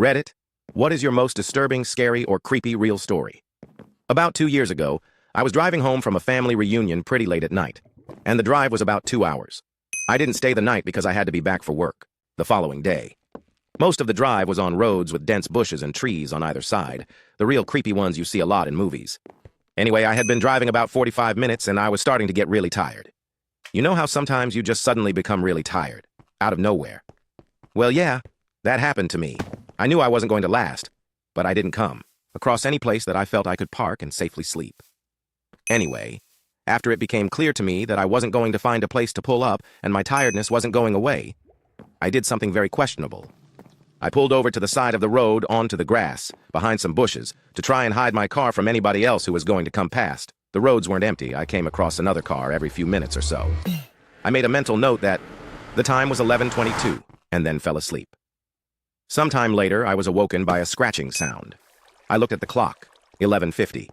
Reddit, what is your most disturbing, scary, or creepy real story? About 2 years ago, I was driving home from a family reunion pretty late at night, and the drive was about 2 hours. I didn't stay the night because I had to be back for work the following day. Most of the drive was on roads with dense bushes and trees on either side, the real creepy ones you see a lot in movies. Anyway, I had been driving about 45 minutes and I was starting to get really tired. You know how sometimes you just suddenly become really tired, out of nowhere? Well, yeah, that happened to me. I knew I wasn't going to last, but I didn't come across any place that I felt I could park and safely sleep. Anyway, after it became clear to me that I wasn't going to find a place to pull up and my tiredness wasn't going away, I did something very questionable. I pulled over to the side of the road onto the grass, behind some bushes, to try and hide my car from anybody else who was going to come past. The roads weren't empty. I came across another car every few minutes or so. I made a mental note that the time was 11:22, and then fell asleep. Sometime later, I was awoken by a scratching sound. I looked at the clock, 11:50.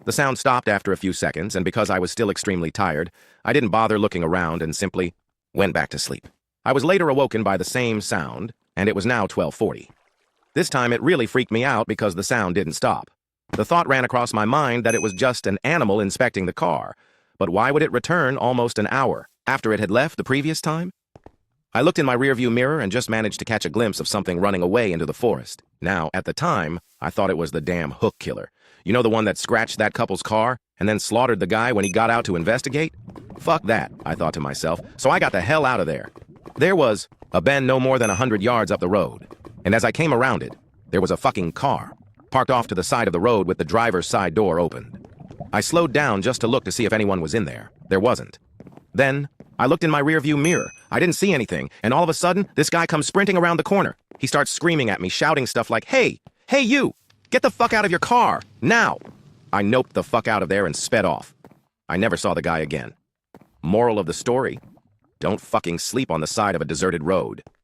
The sound stopped after a few seconds, and because I was still extremely tired, I didn't bother looking around and simply went back to sleep. I was later awoken by the same sound, and it was now 12:40. This time it really freaked me out because the sound didn't stop. The thought ran across my mind that it was just an animal inspecting the car, but why would it return almost an hour after it had left the previous time? I looked in my rearview mirror and just managed to catch a glimpse of something running away into the forest. Now, at the time, I thought it was the damn hook killer. You know, the one that scratched that couple's car and then slaughtered the guy when he got out to investigate? Fuck that, I thought to myself, so I got the hell out of there. There was a bend no more than 100 yards up the road, and as I came around it, there was a fucking car, parked off to the side of the road with the driver's side door opened. I slowed down just to look to see if anyone was in there. There wasn't. Then, I looked in my rearview mirror. I didn't see anything, and all of a sudden, this guy comes sprinting around the corner. He starts screaming at me, shouting stuff like, "Hey, you! Get the fuck out of your car! Now!" I noped the fuck out of there and sped off. I never saw the guy again. Moral of the story: don't fucking sleep on the side of a deserted road.